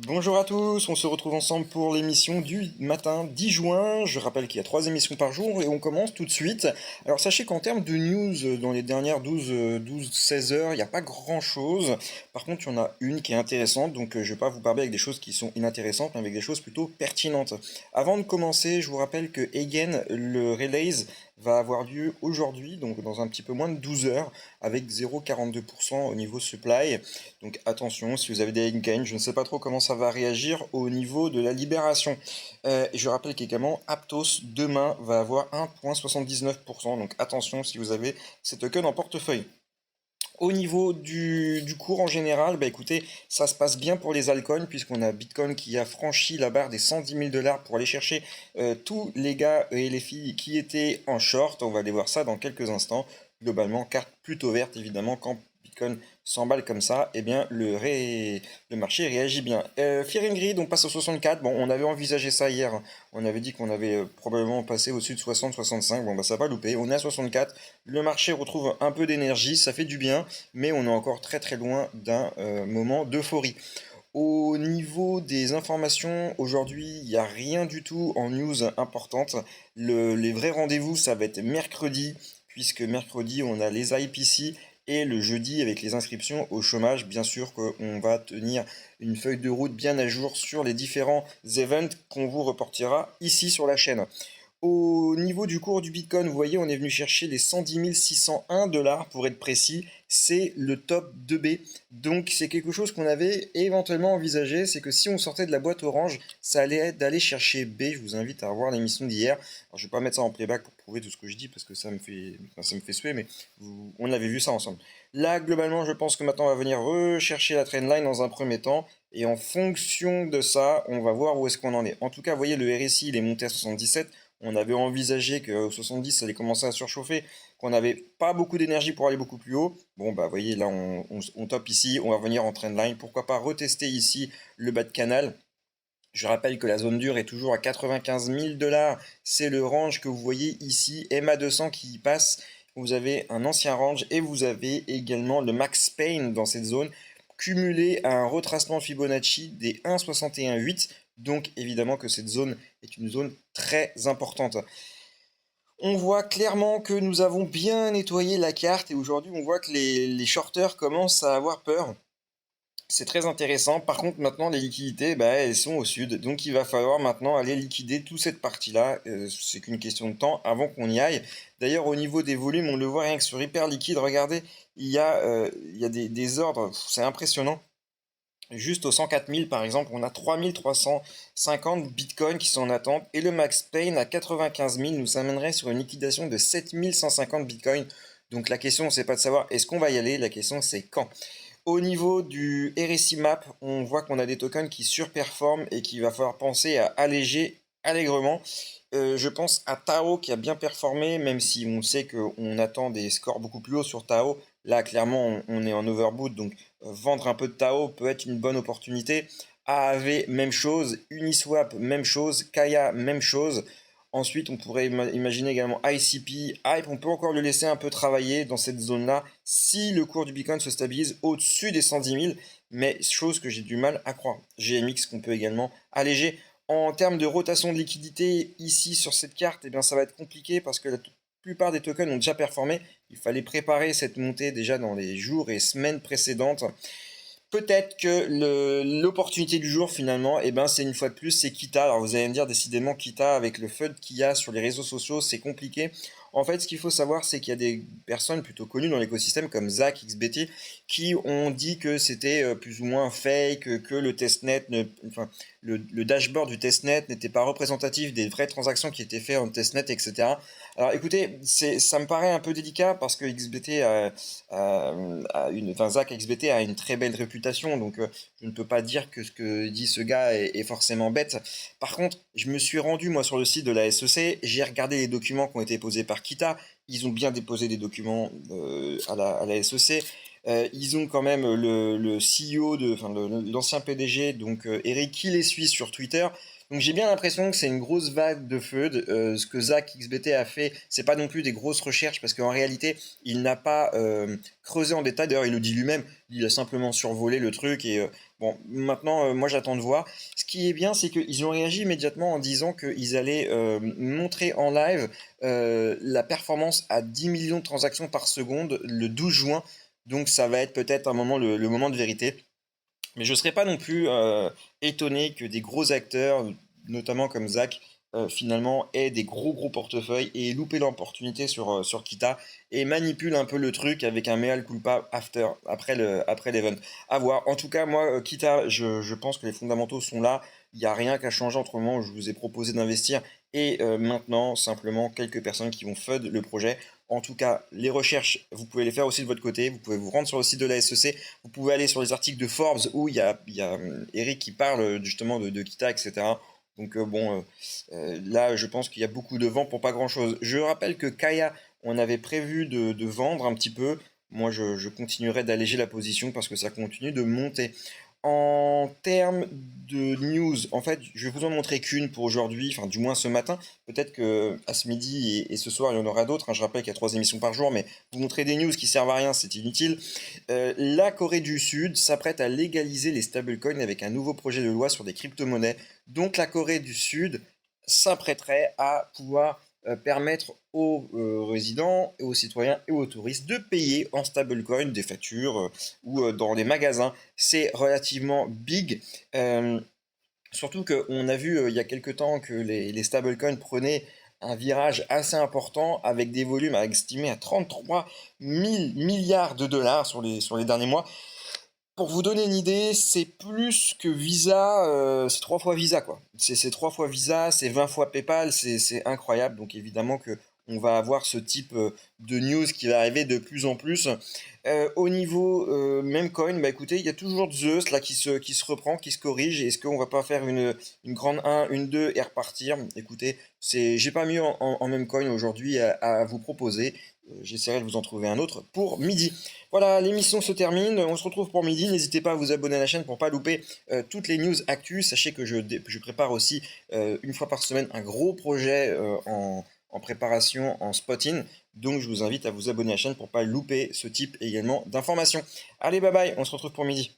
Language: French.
Bonjour à tous, on se retrouve ensemble pour l'émission du matin 10 juin. Je rappelle qu'il y a 3 émissions par jour et on commence tout de suite. Alors sachez qu'en termes de news, dans les dernières 16 heures, il n'y a pas grand-chose. Par contre, il y en a une qui est intéressante, donc je ne vais pas vous parler avec des choses qui sont inintéressantes, mais avec des choses plutôt pertinentes. Avant de commencer, je vous rappelle que Again, le Relays, va avoir lieu aujourd'hui, donc dans un petit peu moins de 12 heures, avec 0,42% au niveau supply. Donc attention, si vous avez des gains, je ne sais pas trop comment ça va réagir au niveau de la libération. Je rappelle qu'également Aptos demain va avoir 1,79%. Donc attention si vous avez ces tokens en portefeuille. Au niveau du cours en général, bah écoutez, ça se passe bien pour les altcoins puisqu'on a Bitcoin qui a franchi la barre des 110 000 dollars pour aller chercher tous les gars et les filles qui étaient en short. On va aller voir ça dans quelques instants. Globalement, carte plutôt verte évidemment quand Bitcoin s'emballe comme ça, eh bien le marché réagit bien. Fear and Greed, on passe au 64. Bon, on avait envisagé ça hier, hein. On avait dit qu'on avait probablement passé au-dessus de 60-65. Bon, bah ça va louper. On est à 64. Le marché retrouve un peu d'énergie, ça fait du bien, mais on est encore très très loin d'un moment d'euphorie. Au niveau des informations, aujourd'hui, il n'y a rien du tout en news importante. Les vrais rendez-vous, ça va être mercredi, puisque mercredi, on a les IPC et le jeudi, avec les inscriptions au chômage, bien sûr qu'on va tenir une feuille de route bien à jour sur les différents events qu'on vous reportera ici sur la chaîne. Au niveau du cours du Bitcoin, vous voyez, on est venu chercher les 110 601 dollars pour être précis. C'est le top 2B. Donc c'est quelque chose qu'on avait éventuellement envisagé. C'est que si on sortait de la boîte orange, ça allait être d'aller chercher B. Je vous invite à revoir l'émission d'hier. Alors je vais pas mettre ça en playback pour prouver tout ce que je dis parce que ça me fait suer, mais on avait vu ça ensemble. Là, globalement, je pense que maintenant on va venir rechercher la trendline dans un premier temps. Et en fonction de ça, on va voir où est-ce qu'on en est. En tout cas, vous voyez, le RSI, il est monté à 77. On avait envisagé qu'au 70, ça allait commencer à surchauffer, qu'on n'avait pas beaucoup d'énergie pour aller beaucoup plus haut. Bon, bah, vous voyez, là, on top ici, on va revenir en trendline. Pourquoi pas retester ici le bas de canal. Je rappelle que la zone dure est toujours à 95 000 dollars. C'est le range que vous voyez ici, MA200 qui y passe. Vous avez un ancien range et vous avez également le max pain dans cette zone, cumulé à un retracement Fibonacci des 1,61,8. Donc évidemment que cette zone est une zone très importante. On voit clairement que nous avons bien nettoyé la carte et aujourd'hui on voit que les shorters commencent à avoir peur. C'est très intéressant. Par contre, maintenant, les liquidités, bah, elles sont au sud. Donc, il va falloir maintenant aller liquider toute cette partie-là. C'est qu'une question de temps avant qu'on y aille. D'ailleurs, au niveau des volumes, on le voit rien que sur Hyper Liquide. Regardez, il y a des ordres. C'est impressionnant. Juste au 104 000, par exemple, on a 3 350 bitcoins qui sont en attente. Et le max pain à 95 000 nous amènerait sur une liquidation de 7 150 bitcoins. Donc, la question, c'est pas de savoir est-ce qu'on va y aller. La question, c'est quand. Au niveau du RSI Map, on voit qu'on a des tokens qui surperforment et qu'il va falloir penser à alléger allègrement. Je pense à Tao qui a bien performé, même si on sait qu'on attend des scores beaucoup plus hauts sur Tao. Là, clairement, on est en overboot, donc vendre un peu de Tao peut être une bonne opportunité. AAV, même chose. Uniswap, même chose. Kaya, même chose. Ensuite, on pourrait imaginer également ICP, Hype, on peut encore le laisser un peu travailler dans cette zone-là si le cours du Bitcoin se stabilise au-dessus des 110 000, mais chose que j'ai du mal à croire. GMX qu'on peut également alléger. En termes de rotation de liquidité, ici sur cette carte, eh bien, ça va être compliqué parce que la plupart des tokens ont déjà performé. Il fallait préparer cette montée déjà dans les jours et semaines précédentes. Peut-être que l'opportunité du jour finalement, eh ben, c'est une fois de plus, c'est Kita. Alors vous allez me dire décidément Kita avec le FUD qu'il y a sur les réseaux sociaux, c'est compliqué. En fait, ce qu'il faut savoir, c'est qu'il y a des personnes plutôt connues dans l'écosystème comme Zach XBT qui ont dit que c'était plus ou moins fake, que le testnet, enfin le dashboard du testnet n'était pas représentatif des vraies transactions qui étaient faites en testnet, etc. Alors écoutez, ça me paraît un peu délicat parce que XBT enfin, Zach XBT a une très belle réputation, donc je ne peux pas dire que ce que dit ce gars est forcément bête. Par contre, je me suis rendu moi sur le site de la SEC, j'ai regardé les documents qui ont été posés par Kita, ils ont bien déposé des documents à la SEC. Ils ont quand même le CEO enfin l'ancien PDG, donc Eric, qui les suit sur Twitter. Donc j'ai bien l'impression que c'est une grosse vague de feud. Ce que Zach XBT a fait, c'est pas non plus des grosses recherches parce qu'en réalité, il n'a pas creusé en détail. D'ailleurs, il le dit lui-même. Il a simplement survolé le truc et bon, maintenant, moi j'attends de voir. Ce qui est bien, c'est qu'ils ont réagi immédiatement en disant qu'ils allaient montrer en live la performance à 10 millions de transactions par seconde le 12 juin. Donc ça va être peut-être un moment, le moment de vérité. Mais je ne serais pas non plus étonné que des gros acteurs, notamment comme Zach, finalement aient des gros portefeuilles et aient loupé l'opportunité sur Kita et manipulent un peu le truc avec un mea culpa après l'event. À voir. En tout cas, moi, Kita, je pense que les fondamentaux sont là. Il n'y a rien qu'à changer entre le moment où je vous ai proposé d'investir et maintenant, simplement quelques personnes qui vont FUD le projet. En tout cas, les recherches, vous pouvez les faire aussi de votre côté. Vous pouvez vous rendre sur le site de la SEC. Vous pouvez aller sur les articles de Forbes où il y a Eric qui parle justement de Kita, etc. Donc bon, là, je pense qu'il y a beaucoup de vent pour pas grand-chose. Je rappelle que Kaya, on avait prévu de vendre un petit peu. Moi, je continuerai d'alléger la position parce que ça continue de monter. En termes de news, en fait, je vais vous en montrer qu'une pour aujourd'hui, enfin du moins ce matin. Peut-être que à ce midi et ce soir, il y en aura d'autres, hein. Je rappelle qu'il y a 3 émissions par jour, mais vous montrer des news qui servent à rien, c'est inutile. La Corée du Sud s'apprête à légaliser les stablecoins avec un nouveau projet de loi sur des crypto-monnaies. Donc la Corée du Sud s'apprêterait à pouvoir permettre aux résidents, et aux citoyens et aux touristes de payer en stablecoin des factures ou dans les magasins. C'est relativement big. Euh, Surtout qu'on a vu il y a quelques temps que les stablecoins prenaient un virage assez important avec des volumes estimés à 33 000 milliards de dollars sur les derniers mois. Pour vous donner une idée, c'est plus que Visa, c'est 3 fois Visa quoi. C'est 3 fois Visa, c'est 20 fois PayPal, c'est incroyable. Donc évidemment que on va avoir ce type de news qui va arriver de plus en plus. Au niveau même coin, bah écoutez, il y a toujours Zeus là qui se reprend, qui se corrige. Est-ce qu'on va pas faire une grande un, une 2 et repartir? Écoutez, j'ai pas mieux en même coin aujourd'hui à vous proposer. J'essaierai de vous en trouver un autre pour midi. Voilà, l'émission se termine. On se retrouve pour midi. N'hésitez pas à vous abonner à la chaîne pour pas louper toutes les news actus. Sachez que je prépare aussi une fois par semaine un gros projet en préparation, en spotting. Donc je vous invite à vous abonner à la chaîne pour pas louper ce type également d'informations. Allez, bye bye, on se retrouve pour midi.